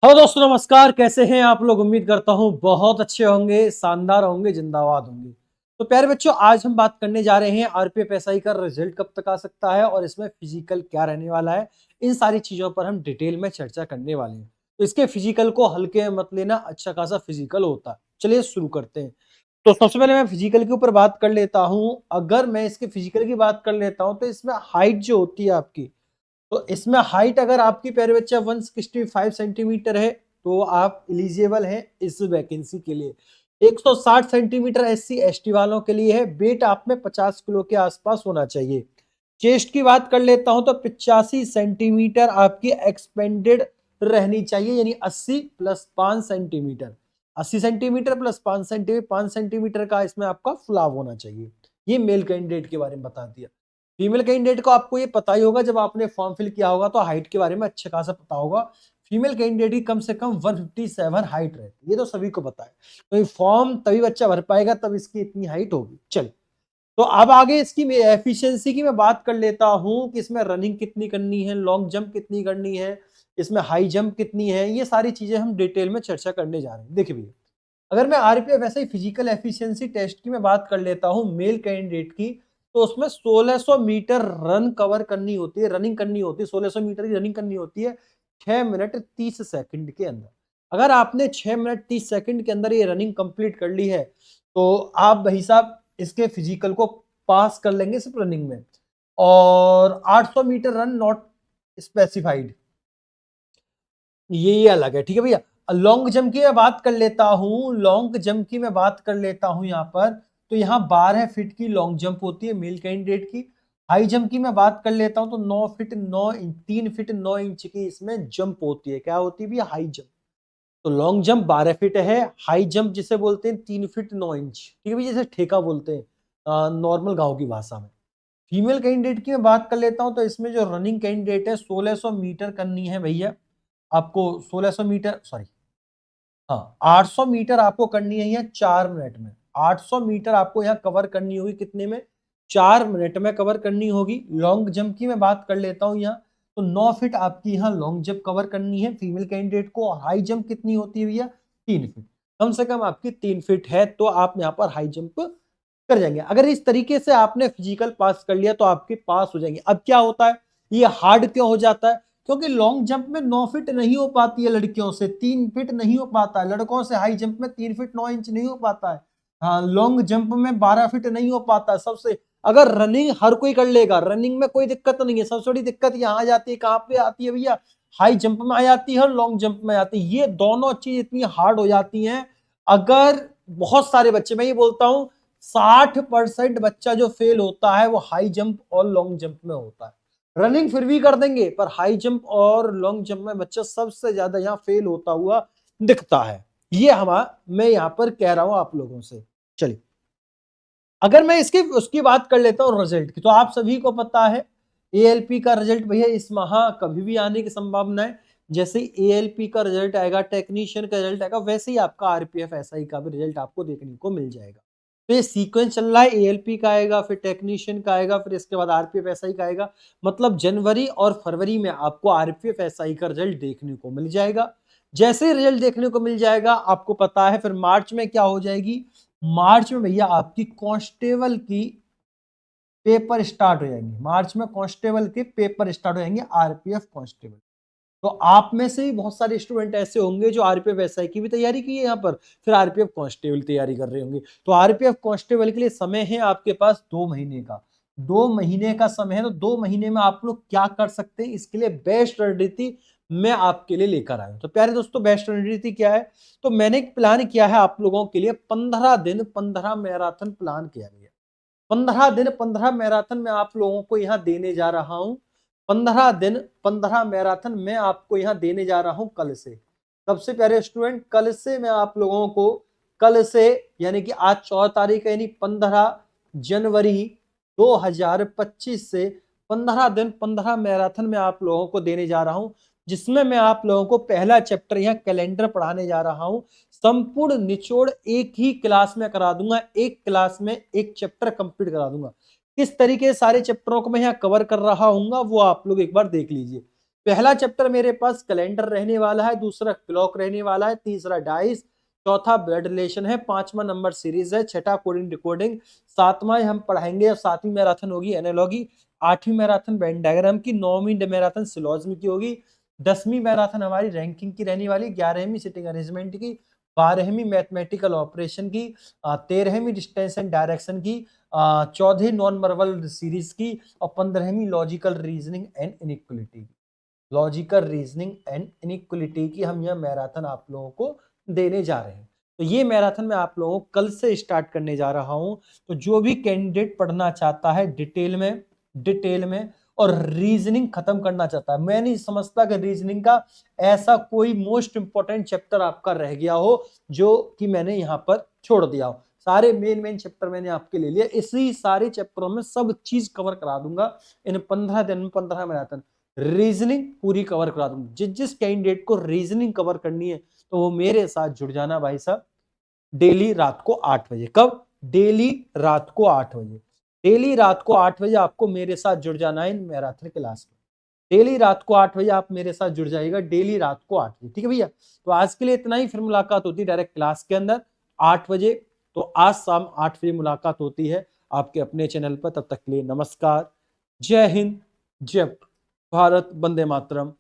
Hello दोस्तों, नमस्कार। कैसे हैं आप लोग? उम्मीद करता हूं बहुत अच्छे होंगे, शानदार होंगे, जिंदाबाद होंगे। तो प्यारे बच्चों, आज हम बात करने जा रहे हैं आरपीएफ एसआई का रिजल्ट कब तक आ सकता है और इसमें फिजिकल क्या रहने वाला है। इन सारी चीजों पर हम डिटेल में चर्चा करने वाले हैं। तो इसके फिजिकल को हल्के में मत लेना, अच्छा खासा फिजिकल होता है। चलिए शुरू करते हैं। तो सबसे पहले मैं फिजिकल के ऊपर बात कर लेता हूं। अगर मैं इसके फिजिकल की बात कर लेता हूं तो इसमें हाइट जो होती है आपकी, तो इसमें हाइट अगर आपकी प्यारे बच्चा 165 सेंटीमीटर है तो आप एलिजिबल हैं इस वैकेंसी के लिए। 160 सेंटीमीटर एससी एसटी वालों के लिए है। वेट आप में 50 किलो के आसपास होना चाहिए। चेस्ट की बात कर लेता हूं तो 85 सेंटीमीटर आपकी एक्सपेंडेड रहनी चाहिए, यानी 80 plus 5 centimetre. 80 centimetre plus 5 centimetre का इसमें आपका फुलाव होना चाहिए। ये मेल कैंडिडेट के बारे में बता दिया। फीमेल कैंडिडेट को आपको ये पता ही होगा, जब आपने फॉर्म फिल किया होगा तो हाइट के बारे में अच्छा खासा पता होगा। फीमेल कैंडिडेट की कम से कम 157 हाइट रहती है, ये तो सभी को पता है। तो ये फॉर्म तभी बच्चा भर पाएगा तब इसकी इतनी हाइट होगी। चल, तो अब आगे इसकी एफिशिएंसी की मैं बात कर लेता हूं कि इसमें रनिंग कितनी करनी है, लॉन्ग जंप कितनी करनी है, इसमें हाई जंप कितनी है। ये सारी चीजें हम डिटेल में चर्चा करने जा रहे हैं। देखिए भैया, अगर मैं आरपीएफ ऐसे ही फिजिकल एफिशिएंसी टेस्ट की मैं बात कर लेता हूं मेल कैंडिडेट की, तो उसमें 1600 मीटर रन कवर करनी होती है, रनिंग करनी होती है। 1600 मीटर की रनिंग करनी होती है 6 मिनट 30 सेकंड के अंदर। अगर आपने 6 मिनट 30 सेकंड के अंदर ये रनिंग कंप्लीट कर ली है तो आप भाई साहब इसके फिजिकल को पास कर लेंगे सिर्फ रनिंग में। और 800 मीटर रन नॉट स्पेसिफाइड, ये अलग है। ठीक है भैया। लॉन्ग जंप की मैं बात कर लेता हूं, लॉन्ग जंप की मैं बात कर लेता हूं यहाँ पर। तो यहाँ 12 फीट की लॉन्ग जंप होती है मेल कैंडिडेट की। हाई जंप की मैं बात कर लेता हूं तो 9 फीट 9 इंच 3 फीट 9 इंच की इसमें जंप होती है। क्या होती है भैया? High jump. तो लॉन्ग जंप 12 फीट है, हाई जंप जिसे बोलते हैं 3 फीट 9 इंच। ठीक है भैया, जैसे ठेका बोलते हैं नॉर्मल गांव की भाषा में। फीमेल कैंडिडेट की मैं बात कर लेता हूं तो इसमें जो रनिंग कैंडिडेट है 1600 मीटर करनी है भैया आपको। 1600 मीटर, सॉरी, हाँ, 800 मीटर आपको करनी है यहाँ 4 मिनट में। 800 मीटर आपको यहाँ कवर करनी होगी कितने में? 4 मिनट में कवर करनी होगी। लॉन्ग जंप की मैं बात कर लेता हूँ यहाँ, तो 9 फीट आपकी यहाँ लॉन्ग जंप कवर करनी है फीमेल कैंडिडेट को। और हाई जंप कितनी होती है भैया? 3 फीट। कम से कम आपकी 3 फीट है तो आप यहाँ पर हाई जंप कर जाएंगे। अगर इस तरीके से आपने फिजिकल पास कर लिया तो आपके पास हो जाएंगे। अब क्या होता है, ये हार्ड क्यों हो जाता है? क्योंकि लॉन्ग जंप में 9 फीट नहीं हो पाती है लड़कियों से, 3 फीट नहीं हो पाता है लड़कों से। हाई जंप में 3 फीट 9 इंच नहीं हो पाता है। हाँ, लॉन्ग जंप में 12 फीट नहीं हो पाता है सबसे। अगर रनिंग हर कोई कर लेगा, रनिंग में कोई दिक्कत नहीं है। सबसे बड़ी दिक्कत यहाँ आ जाती है, कहाँ पे आती है भैया? हाई जंप में आ जाती है और लॉन्ग जंप में आती है। ये दोनों चीज इतनी हार्ड हो जाती हैं। अगर बहुत सारे बच्चे, मैं ये बोलता हूँ 60% बच्चा जो फेल होता है वो हाई जंप और लॉन्ग जंप में होता है। रनिंग फिर भी कर देंगे पर हाई जंप और लॉन्ग जंप में बच्चा सबसे ज्यादा यहाँ फेल होता हुआ दिखता है। ये मैं यहाँ पर कह रहा हूं आप लोगों से। चलिए, अगर मैं इसकी उसकी बात कर लेता हूँ रिजल्ट की, तो आप सभी को पता है एएलपी का रिजल्ट भैया इस माह कभी भी आने की संभावना है। जैसे एएलपी का रिजल्ट आएगा, टेक्नीशियन का रिजल्ट आएगा, वैसे ही आपका आरपीएफ एसआई का भी रिजल्ट आपको देखने को मिल जाएगा। तो ये सीक्वेंस चल रहा है, एएलपी का आएगा, फिर टेक्नीशियन का आएगा, फिर इसके बाद आरपीएफ एसआई का आएगा। मतलब जनवरी और फरवरी में आपको आरपीएफ एसआई का रिजल्ट देखने को मिल जाएगा। जैसे रिजल्ट देखने को मिल जाएगा आपको पता है, फिर मार्च में क्या हो जाएगी? मार्च में भैया आपकी कांस्टेबल की पेपर स्टार्ट हो जाएंगे। मार्च में कांस्टेबल के पेपर स्टार्ट हो जाएंगे, आरपीएफ कांस्टेबल। तो आप में से भी बहुत सारे स्टूडेंट ऐसे होंगे जो आरपीएफ एसआई की भी तैयारी की है यहाँ पर, फिर आरपीएफ कांस्टेबल तैयारी कर रहे होंगे। तो आरपीएफ कांस्टेबल के लिए समय है आपके पास 2 महीने का। 2 महीने का समय है, तो 2 महीने में आप लोग क्या कर सकते हैं, इसके लिए बेस्ट रणनीति मैं आपके लिए लेकर आया हूं। तो प्यारे दोस्तों, बेस्ट रणनीति क्या है? तो मैंने एक प्लान किया है आप लोगों के लिए, 15 दिन 15 मैराथन प्लान किया गया। 15 दिन 15 मैराथन मैं आप लोगों को यहाँ देने जा रहा हूँ। 15 दिन 15 मैराथन मैं आपको यहाँ देने जा रहा हूँ कल से। सबसे प्यारे स्टूडेंट, कल से मैं आप लोगों को, कल से यानी कि आज 14 तारीख है, यानी 15 जनवरी 2025 से 15 दिन 15 मैराथन मैं आप लोगों को देने जा रहा हूँ। जिसमें मैं आप लोगों को पहला चैप्टर यहाँ कैलेंडर पढ़ाने जा रहा हूँ। संपूर्ण निचोड़ एक ही क्लास में करा दूंगा, एक क्लास में एक चैप्टर कंप्लीट करा दूंगा। किस तरीके से सारे चैप्टरों को मैं यहाँ कवर कर रहा हूँ वो आप लोग एक बार देख लीजिए। पहला चैप्टर मेरे पास कैलेंडर रहने वाला है, दूसरा क्लॉक रहने वाला है, तीसरा डाइस, चौथा ब्लड रिलेशन है, पांचवा नंबर सीरीज है, छठा कोडिंग डिकोडिंग, सातवां हम पढ़ाएंगे, सातवीं मैराथन होगी एनालॉगी, आठवीं मैराथन वेन डायग्राम की, नौवीं मैराथन सिलोजिज्म की होगी, 10वीं मैराथन हमारी रैंकिंग की रहने वाली, 11वीं सिटिंग अरेंजमेंट की, 12वीं मैथमेटिकल ऑपरेशन की, 13वीं डिस्टेंस एंड डायरेक्शन की, 14वीं नॉन वर्बल सीरीज की, और 15वीं लॉजिकल रीजनिंग एंड इनइक्वलिटी की। लॉजिकल रीजनिंग एंड इनइक्वलिटी की हम यह मैराथन आप लोगों को देने जा रहे हैं। तो ये मैराथन मैं आप लोगों को कल से स्टार्ट करने जा रहा हूं। तो जो भी कैंडिडेट पढ़ना चाहता है डिटेल में और रीजनिंग खत्म करना चाहता है, मैं नहीं समझता कि रीजनिंग का ऐसा कोई मोस्ट इंपॉर्टेंट चैप्टर आपका रह गया हो जो कि मैंने यहाँ पर छोड़ दिया हो। सारे मेन चैप्टर मैंने आपके ले लिया, इसी सारे चैप्टरों में सब चीज कवर करा दूंगा इन 15 दिन में। 15 मैराथन रीजनिंग पूरी कवर करा दूंगा। जिस कैंडिडेट को रीजनिंग कवर करनी है तो वो मेरे साथ जुड़ जाना भाई साहब, डेली रात को 8 बजे। कब? डेली रात को 8 बजे। डेली रात को 8 बजे आपको मेरे साथ जुड़ जाना है इन मैराथन क्लास में। डेली रात को 8 बजे आप मेरे साथ जुड़ जाइएगा, डेली रात को 8 बजे। ठीक है भैया? तो आज के लिए इतना ही, फिर मुलाकात होती है डायरेक्ट क्लास के अंदर 8 बजे। तो आज शाम 8 बजे मुलाकात होती है आपके अपने चैनल पर। तब तक के लिए नमस्कार, जय हिंद, जय भारत, वंदे मातरम।